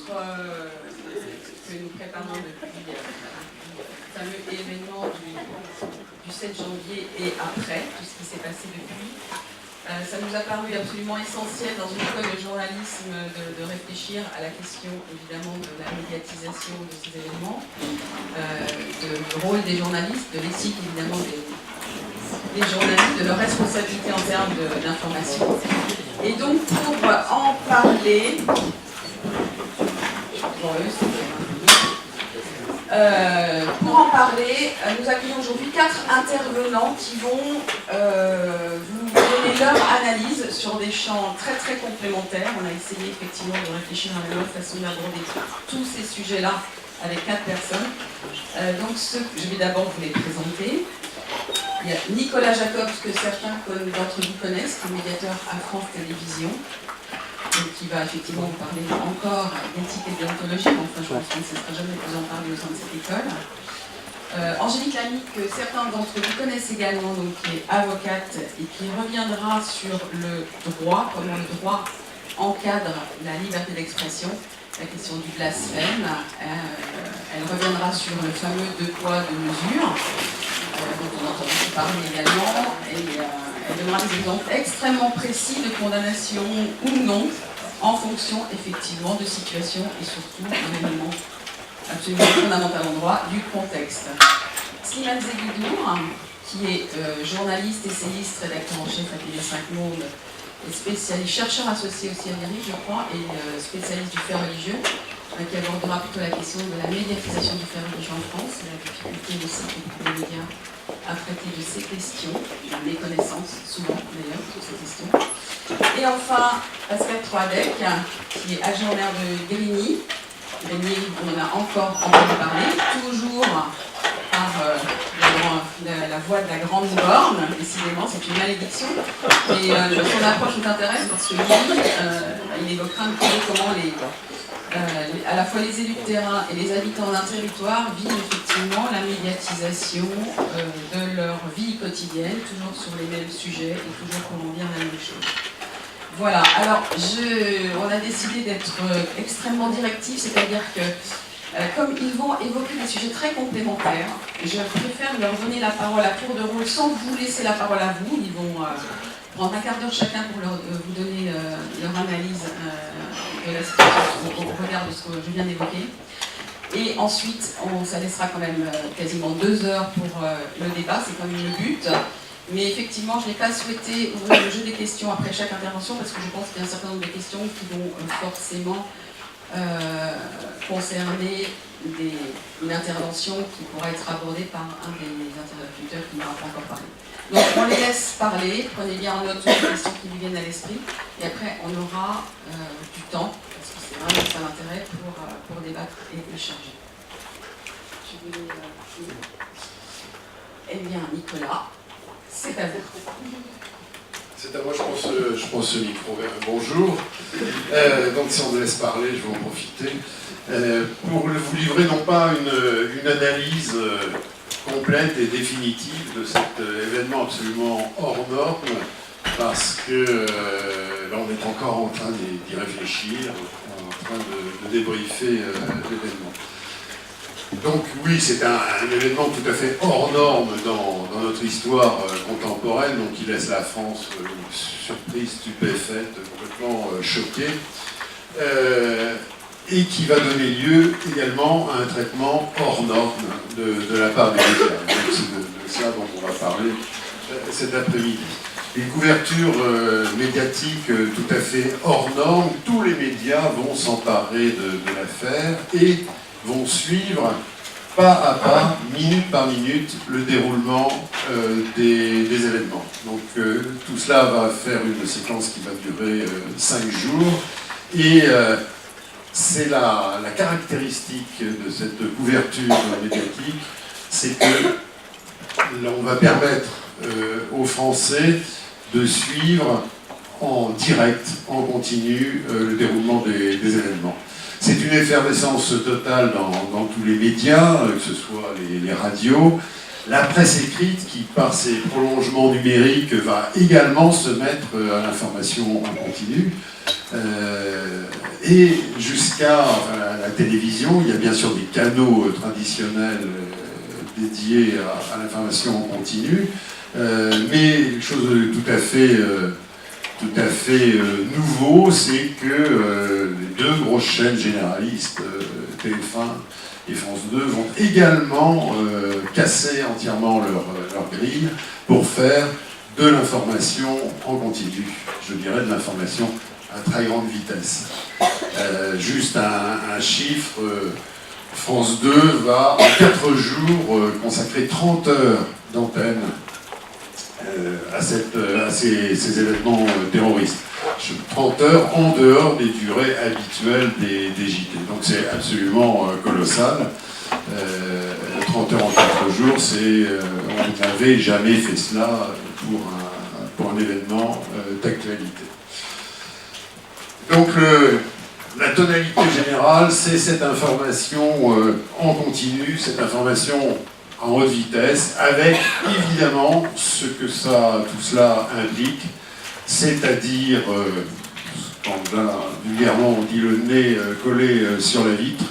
que nous préparons depuis le fameux événement du 7 janvier et après, tout ce qui s'est passé depuis. Ça nous a paru absolument essentiel dans une école de journalisme de réfléchir à la question évidemment de la médiatisation de ces événements, du rôle des journalistes, de l'éthique évidemment des journalistes, de leur responsabilité en termes d'information. Et donc pour en parler, nous accueillons aujourd'hui 4 intervenants qui vont vous donner leur analyse sur des champs très très complémentaires. On a essayé effectivement de réfléchir à la meilleure façon d'aborder tous ces sujets-là avec 4 personnes. Donc je vais d'abord vous les présenter. Il y a Nicolas Jacobs, que certains d'entre vous connaissent, qui est médiateur à France Télévisions, qui va effectivement vous parler encore d'éthique et déontologie. Enfin, je pense qu'on ne cessera jamais de vous en parler au sein de cette école. Angélique Lamy, que certains d'entre vous connaissent également, donc, qui est avocate et qui reviendra sur le droit, comment le droit encadre la liberté d'expression, la question du blasphème. Elle reviendra sur le fameux deux poids, deux mesures, dont on entend beaucoup parler également, et elle donnera des exemples extrêmement précis de condamnation ou non, en fonction effectivement de situation et surtout d'un élément absolument fondamental en droit, du contexte. Slimane Zeguidour, qui est journaliste, essayiste, rédacteur en chef à TV5 Monde, et spécialiste, chercheur associé aussi à l'IRI, je crois, et spécialiste du fait religieux, qui abordera plutôt la question de la médiatisation du fait religieux en France, et la difficulté aussi pour les médias à traiter de ces questions, la méconnaissance, souvent d'ailleurs, sur ces questions. Et enfin, Pascal Troadec, qui est adjoint maire de Grigny. Grigny, on en a encore entendu parler, toujours par la voix de la grande borne, décidément, c'est une malédiction. Et son approche nous intéresse parce que lui, il évoquera un peu comment à la fois les élus de terrain et les habitants d'un territoire vivent effectivement la médiatisation de leur vie quotidienne, toujours sur les mêmes sujets et toujours pour en dire la même chose. Voilà, alors on a décidé d'être extrêmement directif, c'est-à-dire que comme ils vont évoquer des sujets très complémentaires, je préfère leur donner la parole à tour de rôle sans vous laisser la parole à vous. Ils vont prendre un quart d'heure chacun pour vous donner leur analyse de la situation au regard de ce que je viens d'évoquer. Et ensuite, ça laissera quand même quasiment 2 heures pour le débat, c'est quand même le but. Mais effectivement, je n'ai pas souhaité ouvrir le jeu des questions après chaque intervention parce que je pense qu'il y a un certain nombre de questions qui vont forcément concerner une intervention qui pourra être abordée par un des interlocuteurs qui n'aura pas encore parlé. Donc on les laisse parler, prenez bien en note toutes les questions qui vous viennent à l'esprit, et après on aura du temps, parce que c'est vraiment ça l'intérêt, pour débattre et échanger. Eh bien, Nicolas, c'est à vous. C'est à moi, je prends ce micro. Bonjour. Donc si on me laisse parler, je vais en profiter. Pour vous livrer non pas une analyse complète et définitive de cet événement absolument hors norme, parce que là on est encore en train d'y réfléchir, en train de débriefer l'événement. Donc oui, c'est un événement tout à fait hors norme dans notre histoire contemporaine, donc qui laisse la France surprise, stupéfaite, complètement choquée, et qui va donner lieu également à un traitement hors norme de la part des médias. Donc c'est de ça dont on va parler cet après-midi. Une couverture médiatique tout à fait hors norme, tous les médias vont s'emparer de l'affaire et vont suivre pas à pas, minute par minute, le déroulement des événements. Donc tout cela va faire une séquence qui va durer 5 jours, et c'est la caractéristique de cette couverture médiatique, c'est que on va permettre aux Français de suivre en direct, en continu, le déroulement des événements. C'est une effervescence totale dans tous les médias, que ce soit les radios. La presse écrite, qui par ses prolongements numériques va également se mettre à l'information en continu. Et jusqu'à la télévision, il y a bien sûr des canaux traditionnels dédiés à l'information en continu, mais quelque chose de tout à fait nouveau, c'est que les deux grosses chaînes généralistes, TF1 et France 2, vont également casser entièrement leur grille pour faire de l'information en continu, je dirais de l'information à très grande vitesse. Juste un chiffre, France 2 va en 4 jours consacrer 30 heures d'antenne à ces événements terroristes. 30 heures en dehors des durées habituelles des JT. Donc c'est absolument colossal. 30 heures en 4 jours, on n'avait jamais fait cela pour un événement d'actualité. Donc la tonalité générale, c'est cette information en continu, cette information en haute vitesse, avec évidemment ce que tout cela implique, c'est-à-dire, quand vulgairement on dit le nez collé sur la vitre,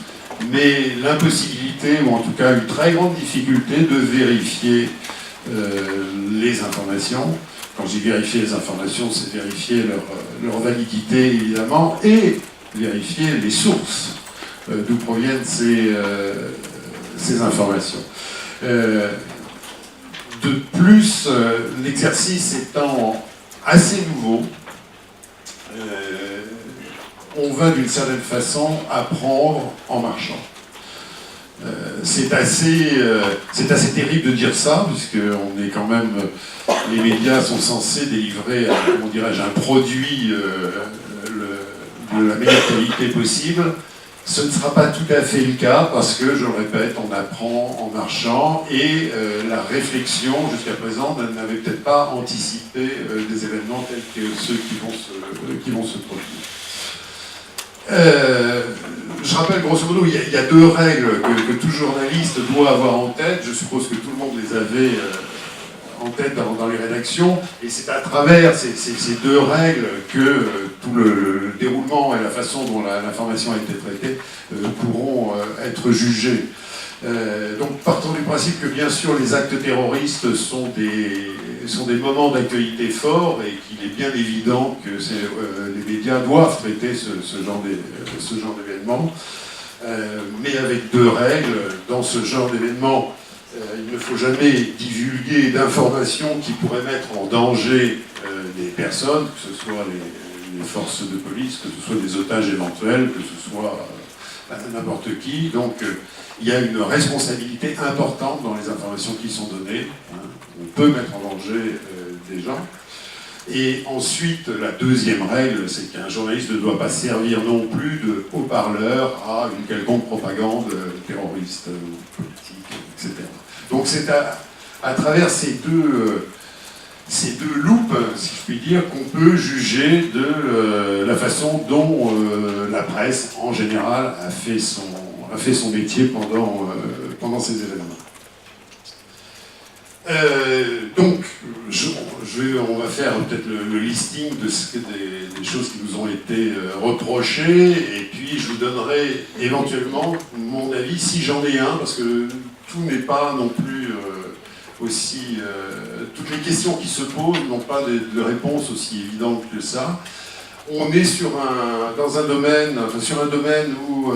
mais l'impossibilité, ou en tout cas une très grande difficulté de vérifier les informations. Quand j'ai vérifié les informations, c'est vérifier leur validité évidemment, et vérifier les sources d'où proviennent ces informations. De plus, l'exercice étant assez nouveau, on va d'une certaine façon apprendre en marchant. C'est assez terrible de dire ça, puisqu'on est quand même, les médias sont censés délivrer, comment dirais-je, un produit de la meilleure qualité possible. Ce ne sera pas tout à fait le cas, parce que, je le répète, on apprend en marchant, et la réflexion, jusqu'à présent, n'avait peut-être pas anticipé des événements tels que ceux qui vont se produire. Je rappelle grosso modo, il y a 2 règles que tout journaliste doit avoir en tête. Je suppose que tout le monde les avait en tête dans les rédactions, et c'est à travers ces 2 règles que tout le déroulement et la façon dont l'information a été traitée pourront être jugés. Donc partons du principe que bien sûr les actes terroristes sont des moments d'actualité forts, et qu'il est bien évident que les médias doivent traiter ce genre d'événements, mais avec 2 règles. Dans ce genre d'événements, il ne faut jamais divulguer d'informations qui pourraient mettre en danger des personnes, que ce soit les forces de police, que ce soit des otages éventuels, que ce soit n'importe qui. Donc il y a une responsabilité importante dans les informations qui sont données. On peut mettre en danger des gens. Et ensuite, la 2e règle, c'est qu'un journaliste ne doit pas servir non plus de haut-parleur à une quelconque propagande terroriste, politique, etc. Donc c'est à travers ces deux loupes, si je puis dire, qu'on peut juger de la façon dont la presse, en général, a fait son métier pendant ces événements. Donc, on va faire peut-être le listing des choses qui nous ont été reprochées, et puis je vous donnerai éventuellement mon avis, si j'en ai un, parce que tout n'est pas non plus aussi... toutes les questions qui se posent n'ont pas de réponse aussi évidente que ça. On est sur un domaine où...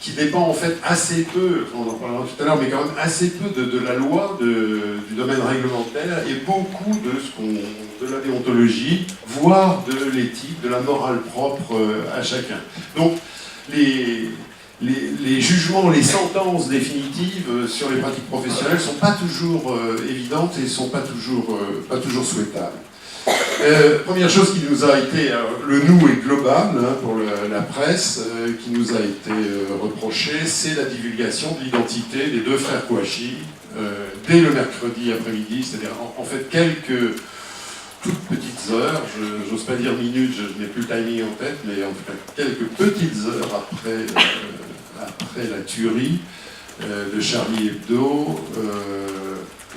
qui dépend en fait assez peu, on en parlera tout à l'heure, mais quand même assez peu de la loi, du domaine réglementaire, et beaucoup de la déontologie, voire de l'éthique, de la morale propre à chacun. Donc les jugements, les sentences définitives sur les pratiques professionnelles ne sont pas toujours évidentes et ne sont pas toujours souhaitables. Première chose qui nous a été, le nous est global pour la presse, qui nous a été reproché, c'est la divulgation de l'identité des 2 frères Kouachi dès le mercredi après-midi, c'est-à-dire en fait quelques toutes petites heures, j'ose pas dire minutes, je n'ai plus le timing en tête, mais en tout cas quelques petites heures après la tuerie de Charlie Hebdo,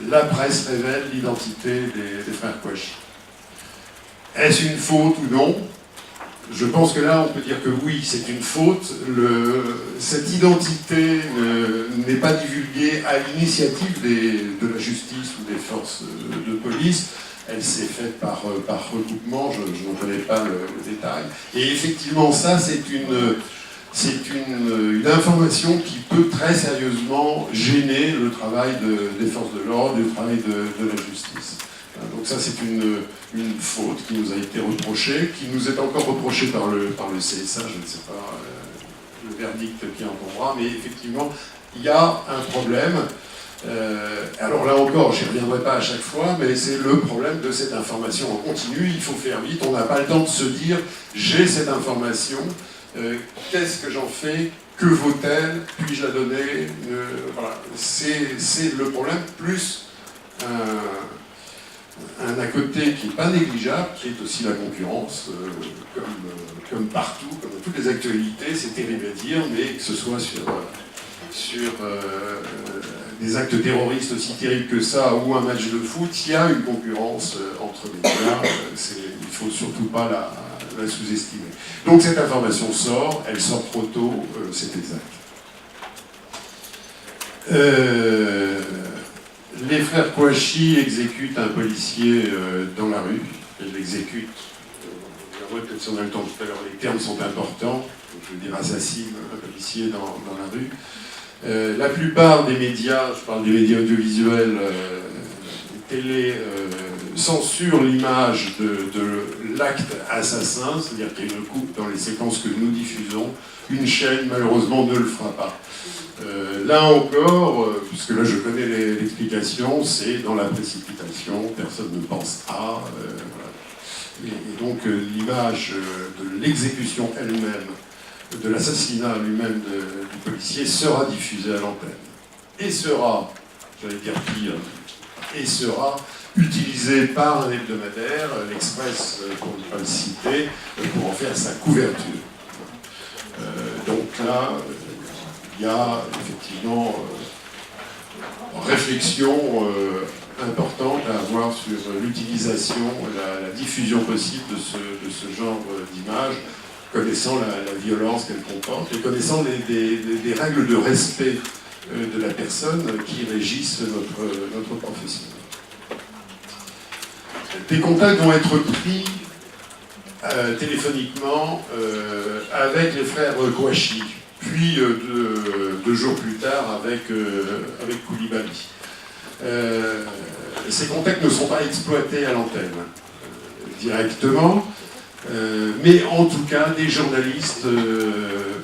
la presse révèle l'identité des frères Kouachi. Est-ce une faute ou non? je pense que là, on peut dire que oui, c'est une faute. Cette identité n'est pas divulguée à l'initiative de la justice ou des forces de police. Elle s'est faite par recoupement, je n'en connais pas le détail. Et effectivement, ça, c'est une information qui peut très sérieusement gêner le travail des forces de l'ordre, le travail de la justice. Donc ça, c'est une faute qui nous a été reprochée, qui nous est encore reprochée par le CSA, je ne sais pas le verdict qui en tombera, mais effectivement, il y a un problème. Alors là encore, j'y reviendrai pas à chaque fois, mais c'est le problème de cette information en continu. Il faut faire vite, on n'a pas le temps de se dire j'ai cette information, qu'est-ce que j'en fais, que vaut-elle, puis-je la donner, voilà. C'est le problème, plus un à côté qui n'est pas négligeable, qui est aussi la concurrence, comme partout, comme dans toutes les actualités, c'est terrible à dire, mais que ce soit sur des actes terroristes aussi terribles que ça, ou un match de foot, il y a une concurrence entre les médias, il ne faut surtout pas la sous-estimer. Donc cette information sort, elle sort trop tôt, c'est exact. Les frères Kouachi exécutent un policier dans la rue. Ils l'exécutent. Peut-être si on a le temps tout à l'heure, les termes sont importants. Je veux dire, assassinent un policier dans la rue. La plupart des médias, je parle des médias audiovisuels, télé, censurent l'image de l'acte assassin, c'est-à-dire qu'il y a une coupe dans les séquences que nous diffusons. Une chaîne, malheureusement, ne le fera pas. Là encore, puisque là je connais l'explication, c'est dans la précipitation, personne ne pense à. Voilà. Et donc l'image de l'exécution elle-même, de l'assassinat lui-même du policier sera diffusée à l'antenne. Et sera, j'allais dire pire, et sera utilisée par un hebdomadaire, l'Express pour ne pas le citer, pour en faire sa couverture. Donc là, il y a effectivement réflexion importante à avoir sur l'utilisation, la diffusion possible de ce genre d'image, connaissant la violence qu'elle comporte et connaissant des règles de respect de la personne qui régissent notre profession. Des contacts vont être pris téléphoniquement avec les frères Kouachi, puis 2 jours plus tard avec Koulibaly. Ces contacts ne sont pas exploités à l'antenne directement, mais en tout cas, des journalistes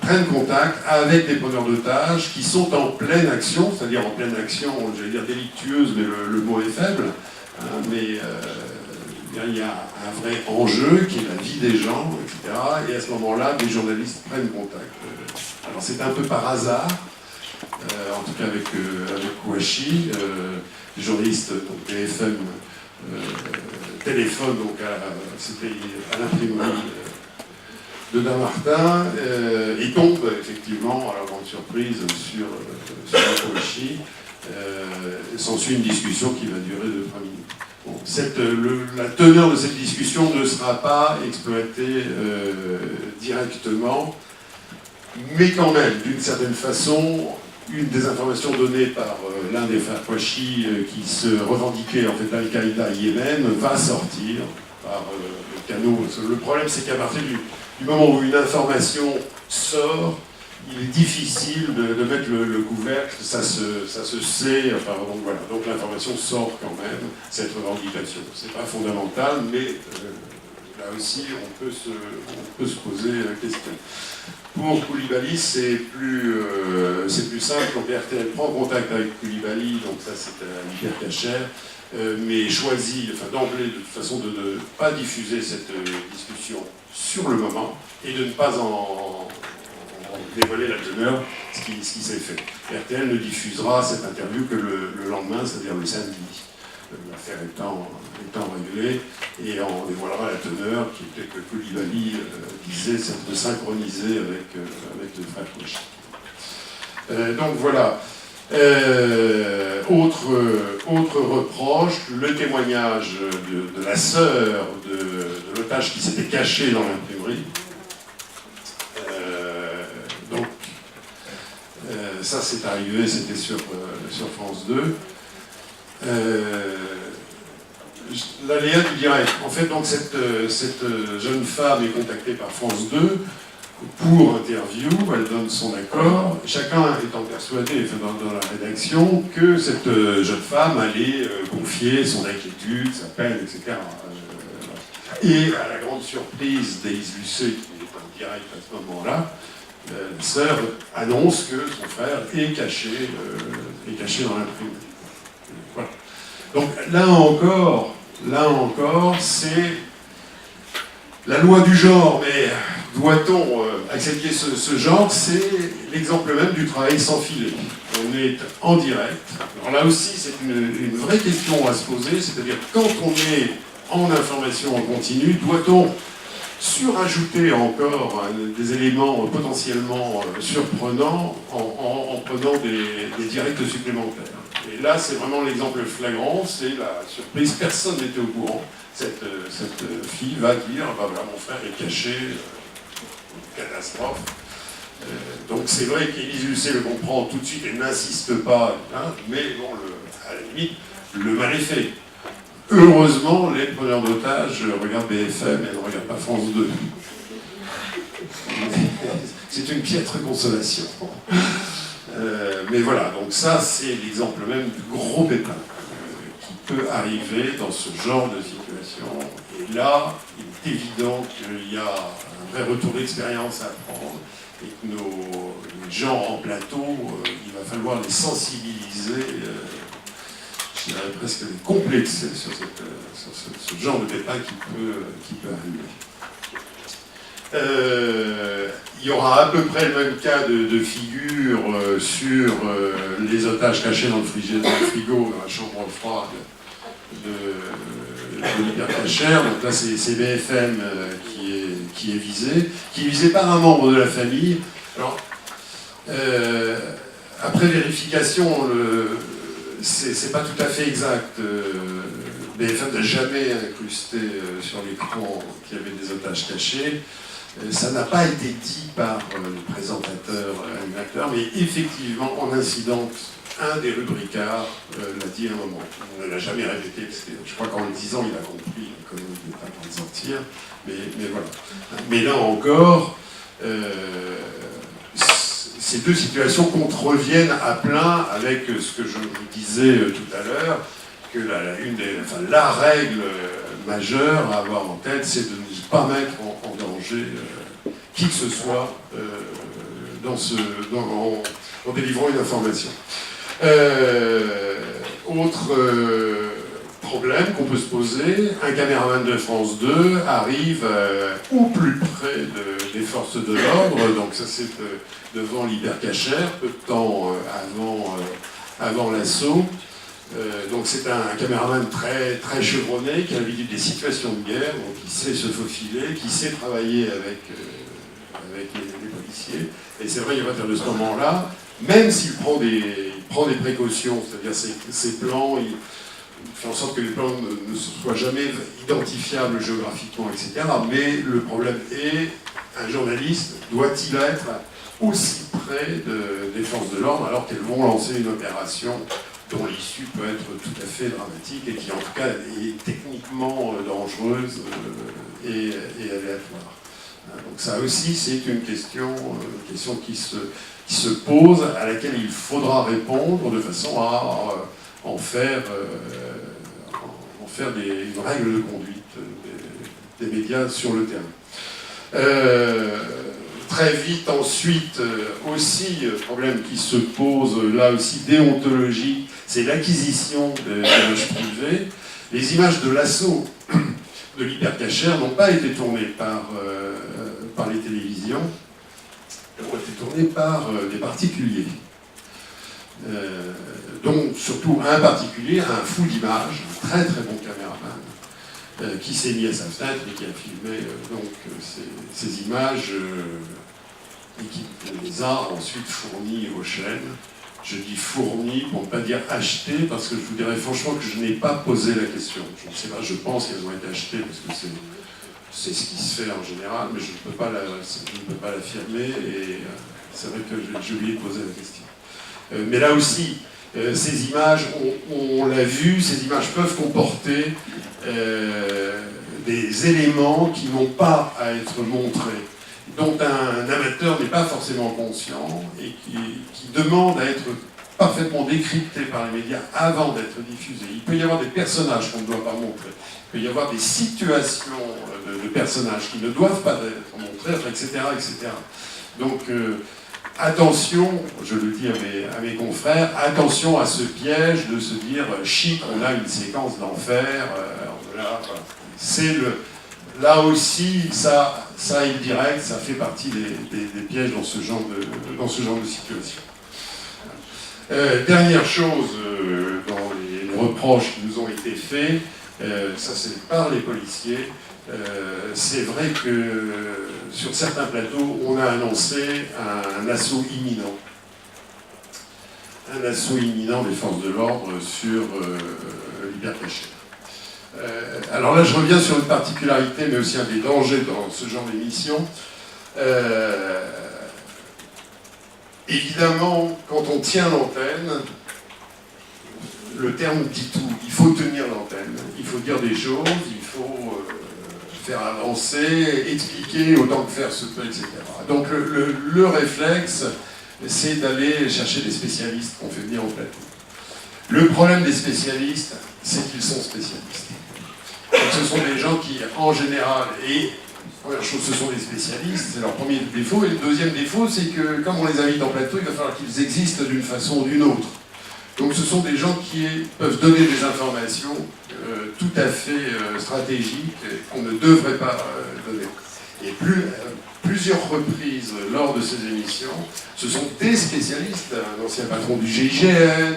prennent contact avec des preneurs d'otages qui sont en pleine action, c'est-à-dire en pleine action, j'allais dire délictueuse, mais le mot est faible, hein, mais il y a un vrai enjeu qui est la vie des gens, etc. Et à ce moment-là, des journalistes prennent contact. Alors c'est un peu par hasard, en tout cas avec Kouachi, les journalistes, donc BFM, téléphone, donc c'était à l'imprimerie de Damartin, et tombe effectivement, à la grande surprise, sur Kouachi. S'ensuit une discussion qui va durer 2-3 minutes. Bon, la teneur de cette discussion ne sera pas exploitée directement, mais quand même, d'une certaine façon, une des informations données par l'un des frères Kouachi qui se revendiquait en fait d'Al-Qaïda Yémen va sortir par le canot. Le problème, c'est qu'à partir du moment où une information sort, il est difficile de mettre le couvercle, ça se sait, enfin donc voilà, donc l'information sort quand même, cette revendication. C'est pas fondamental, mais là aussi on peut se poser la question. Pour Koulibaly, c'est plus simple, donc RTL prend contact avec Koulibaly, donc ça c'est hyper cachère, mais choisit, enfin d'emblée de toute façon de ne pas diffuser cette discussion sur le moment et de ne pas en dévoiler la teneur, ce qui s'est fait. RTL ne diffusera cette interview que le lendemain, c'est-à-dire le samedi, l'affaire étant réglée, et on dévoilera la teneur qui était que Koulibaly disait s'être synchronisé avec le frère Kouachi. Donc voilà. Autre reproche, le témoignage de la sœur de l'otage qui s'était caché dans l'imprimerie. Ça, c'est arrivé, c'était sur France 2. L'aléa du direct. En fait, donc, cette jeune femme est contactée par France 2 pour interview, elle donne son accord, chacun étant persuadé dans la rédaction que cette jeune femme allait confier son inquiétude, sa peine, etc. Et à la grande surprise d'Élise Lucet, qui est en direct à ce moment-là, la sœur annonce que son frère est caché dans l'imprimerie. Voilà. Donc là encore, c'est la loi du genre, mais doit-on accepter ce genre? C'est l'exemple même du travail sans filet. On est en direct. Alors là aussi, c'est une vraie question à se poser, c'est-à-dire quand on est en information en continu, doit-on surajouter encore des éléments potentiellement surprenants en prenant des directs supplémentaires? Et là, c'est vraiment l'exemple flagrant, c'est la surprise, personne n'était au courant. Cette fille va dire, bah voilà, mon frère est caché, catastrophe. Donc c'est vrai qu'Élise Lucet le comprend tout de suite et n'insiste pas, hein, mais bon, à la limite, le mal est fait. Heureusement, les preneurs d'otages regardent BFM et ne regardent pas France 2. C'est une piètre consolation. Mais voilà, donc ça, c'est l'exemple même du gros pépin qui peut arriver dans ce genre de situation. Et là, il est évident qu'il y a un vrai retour d'expérience à prendre et que les gens en plateau, il va falloir les sensibiliser, je dirais presque les complexer sur ce genre de pépin qui peut arriver. Il y aura à peu près le même cas de figure sur les otages cachés dans le frigo, dans la chambre froide de l'hypercachère. Donc là, c'est BFM qui est visé par un membre de la famille. Alors, après vérification, c'est pas tout à fait exact. BFM n'a jamais incrusté sur l'écran qu'il y avait des otages cachés. Ça n'a pas été dit par le présentateur, animateur, mais effectivement, en incident, un des rubricards l'a dit à un moment. On ne l'a jamais répété, parce que je crois qu'en le disant, il a compris comment il n'était pas en train de sortir, mais voilà. Mais là encore, ces deux situations contreviennent à plein avec ce que je vous disais tout à l'heure, que la règle majeure à avoir en tête, c'est de ne pas mettre en danger qui que ce soit en délivrant une information. Autre problème qu'on peut se poser, un caméraman de France 2 arrive au plus près des forces de l'ordre, donc ça c'est devant l'hypercachère, peu de temps avant l'assaut. Donc c'est un caméraman très, très chevronné, qui a l'habitude des situations de guerre, donc qui sait se faufiler, qui sait travailler avec les policiers. Et c'est vrai qu'à partir de ce moment-là, même s'il prend des précautions, c'est-à-dire ses plans, il fait en sorte que les plans ne soient jamais identifiables géographiquement, etc. Mais le problème est, un journaliste doit-il être aussi près des forces de l'ordre alors qu'elles vont lancer une opération dont l'issue peut être tout à fait dramatique et qui en tout cas est techniquement dangereuse et aléatoire. Donc ça aussi c'est une question qui se pose, à laquelle il faudra répondre de façon à en faire une règle de conduite des médias sur le terrain. Très vite ensuite, aussi, problème qui se pose là aussi déontologique, c'est l'acquisition d'images privées. Les images de l'assaut de l'hypercachère n'ont pas été tournées par les télévisions, elles ont été tournées par des particuliers. Donc surtout un particulier, un fou d'image, un très très bon caméraman, qui s'est mis à sa fenêtre et qui a filmé ces images et qui les a ensuite fournies aux chaînes. Je dis fournies pour ne pas dire achetées, parce que je vous dirais franchement que je n'ai pas posé la question. Je ne sais pas, je pense qu'elles ont été achetées parce que c'est ce qui se fait en général, mais je ne peux pas l'affirmer et c'est vrai que je lui ai posé la question. Mais là aussi, ces images, on l'a vu, ces images peuvent comporter des éléments qui n'ont pas à être montrés, dont un amateur n'est pas forcément conscient et qui demande à être parfaitement décrypté par les médias avant d'être diffusé. Il peut y avoir des personnages qu'on ne doit pas montrer. Il peut y avoir des situations de personnages qui ne doivent pas être montrés, etc. etc. Donc, attention, je le dis à mes confrères, attention à ce piège de se dire « chic, on a une séquence d'enfer voilà. C'est là aussi, ça est direct, ça fait partie des pièges dans ce genre de situation. Dernière chose dans les reproches qui nous ont été faits, ça c'est par les policiers, c'est vrai que sur certains plateaux, on a annoncé un assaut imminent. Un assaut imminent des forces de l'ordre sur l'hypercachère. Alors là, je reviens sur une particularité, mais aussi un des dangers dans ce genre d'émission. Évidemment, quand on tient l'antenne, le terme dit tout. Il faut tenir l'antenne, il faut dire des choses, il faut faire avancer, expliquer autant que faire se peut, etc. Donc le réflexe, c'est d'aller chercher des spécialistes qu'on fait venir au plateau. Le problème des spécialistes, c'est qu'ils sont spécialistes. Donc, ce sont des gens qui, en général, et première chose, ce sont des spécialistes, c'est leur premier défaut. Et le deuxième défaut, c'est que, comme on les invite en plateau, il va falloir qu'ils existent d'une façon ou d'une autre. Donc ce sont des gens qui peuvent donner des informations tout à fait stratégiques qu'on ne devrait pas donner. Et plusieurs reprises lors de ces émissions, ce sont des spécialistes, un ancien patron du GIGN,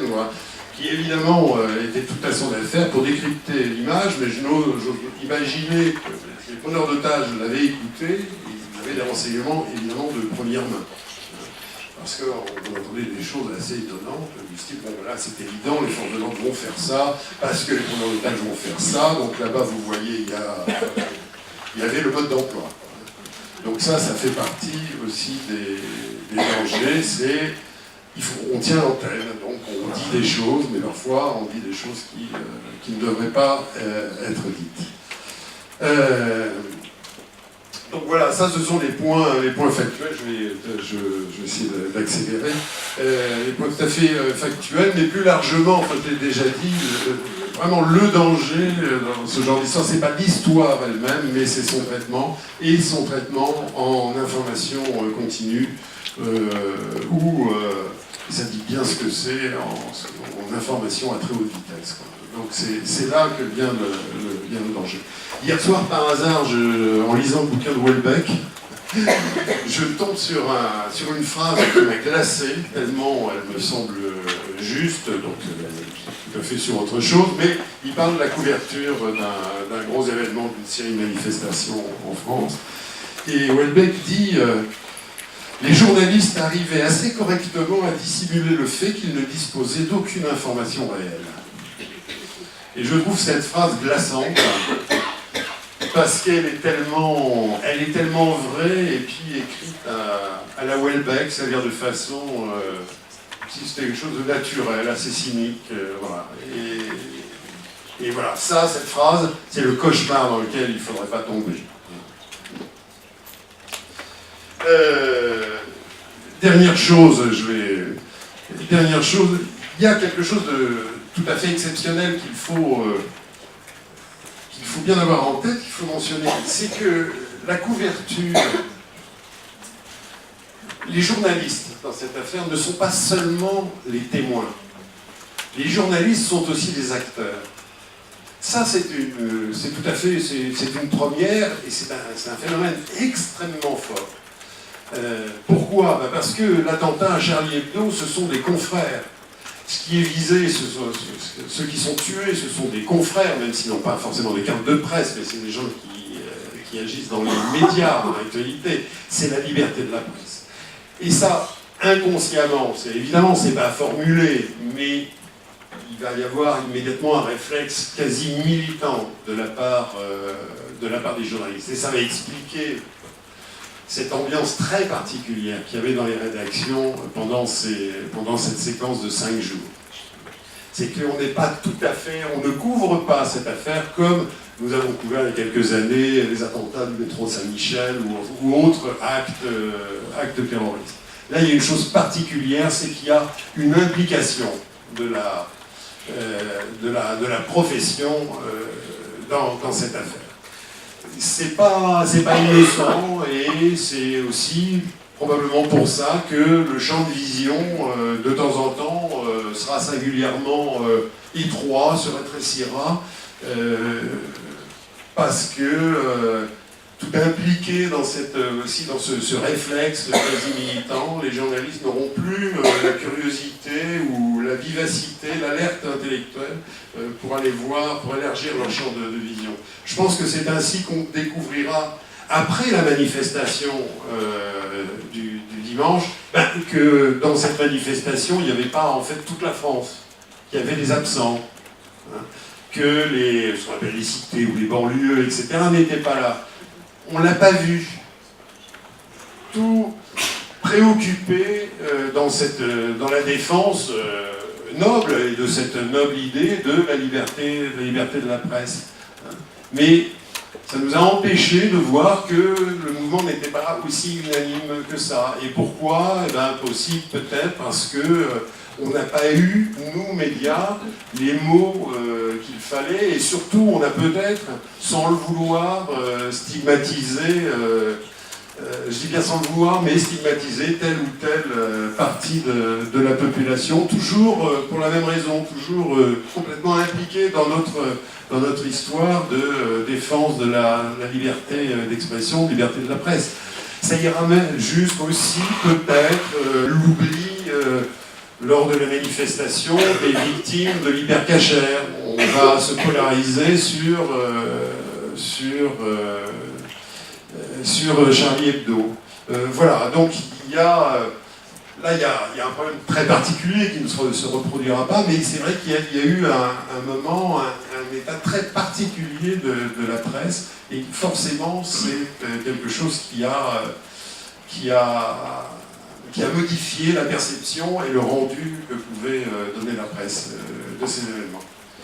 qui évidemment était tout à son affaire pour décrypter l'image, mais j'ose imaginer que les preneurs d'otages l'avaient écouté, et ils avaient des renseignements évidemment de première main. Parce qu'on entendait des choses assez étonnantes, du style, bon voilà, c'est évident, les forces de l'ordre vont faire ça, parce que les preneurs d'otages vont faire ça, donc là-bas, vous voyez, il y avait le mode d'emploi. Donc ça fait partie aussi des dangers, c'est on tient l'antenne, donc on dit des choses, mais parfois on dit des choses qui ne devraient pas être dites. Donc voilà, ça ce sont les points factuels, je vais essayer d'accélérer. Les points tout à fait factuels, mais plus largement, en fait, je l'ai déjà dit, vraiment le danger dans ce genre d'histoire, c'est pas l'histoire elle-même, mais c'est son traitement, et son traitement en information continue, où ça dit bien ce que c'est en information à très haute vitesse, quoi. Donc c'est là que vient le danger. Hier soir, par hasard, en lisant le bouquin de Houellebecq, je tombe sur une phrase qui m'a glacé, tellement elle me semble juste, donc tout à fait sur autre chose, mais il parle de la couverture d'un gros événement, d'une série de manifestations en France. Et Houellebecq dit les journalistes arrivaient assez correctement à dissimuler le fait qu'ils ne disposaient d'aucune information réelle. Et je trouve cette phrase glaçante, parce qu'elle est tellement vraie, et puis écrite à la Houellebecq, c'est-à-dire de façon, si c'était quelque chose de naturel, assez cynique, voilà. Et voilà, cette phrase, c'est le cauchemar dans lequel il ne faudrait pas tomber. Dernière chose, il y a quelque chose de tout à fait exceptionnel qu'il faut bien avoir en tête, qu'il faut mentionner, c'est que la couverture, les journalistes dans cette affaire ne sont pas seulement les témoins. Les journalistes sont aussi des acteurs. Ça, c'est une première, et c'est un phénomène extrêmement fort. Pourquoi ? Parce que l'attentat à Charlie Hebdo, ce sont des confrères. Ce qui est visé, ceux qui sont tués, ce sont des confrères, même s'ils n'ont pas forcément des cartes de presse, mais c'est des gens qui agissent dans les médias, dans l'actualité. C'est la liberté de la presse. Et ça, inconsciemment, évidemment, c'est pas formulé, mais il va y avoir immédiatement un réflexe quasi militant de la part des journalistes. Et ça va expliquer cette ambiance très particulière qu'il y avait dans les rédactions pendant cette séquence de 5 jours. C'est qu'on n'est pas tout à fait, on ne couvre pas cette affaire comme nous avons couvert il y a quelques années les attentats du métro Saint-Michel ou autres actes terroristes. Là, il y a une chose particulière, c'est qu'il y a une implication de la profession dans cette affaire. C'est pas innocent, et c'est aussi probablement pour ça que le champ de vision, de temps en temps, sera singulièrement étroit, se rétrécira, parce que tout impliqué dans aussi dans ce réflexe quasi militant, les journalistes n'auront plus la curiosité ou la vivacité, l'alerte intellectuelle pour aller voir, pour élargir leur champ de vision. Je pense que c'est ainsi qu'on découvrira, après la manifestation du dimanche, que dans cette manifestation, il n'y avait pas en fait toute la France, qu'il y avait des absents, hein, que ce qu'on appelle les cités ou les banlieues, etc., n'étaient pas là. On ne l'a pas vu. Tout préoccupé dans la défense noble, et de cette noble idée de la liberté de la presse. Mais ça nous a empêché de voir que le mouvement n'était pas aussi unanime que ça. Et pourquoi? Aussi peut-être parce que on n'a pas eu, nous, médias, les mots qu'il fallait, et surtout, on a peut-être, sans le vouloir, stigmatisé, je dis bien sans le vouloir, mais stigmatisé telle ou telle partie de la population, toujours pour la même raison, toujours complètement impliquée dans notre histoire de défense de la liberté d'expression, liberté de la presse. Ça ira même jusqu'aussi, peut-être, l'oubli lors de la manifestation des victimes de l'hypercachère. On va se polariser sur Charlie Hebdo. Voilà, donc il y a un problème très particulier qui ne se reproduira pas, mais c'est vrai qu'il y a eu un moment, un état très particulier de la presse, et forcément c'est quelque chose qui a modifié la perception et le rendu que pouvait donner la presse de ces événements.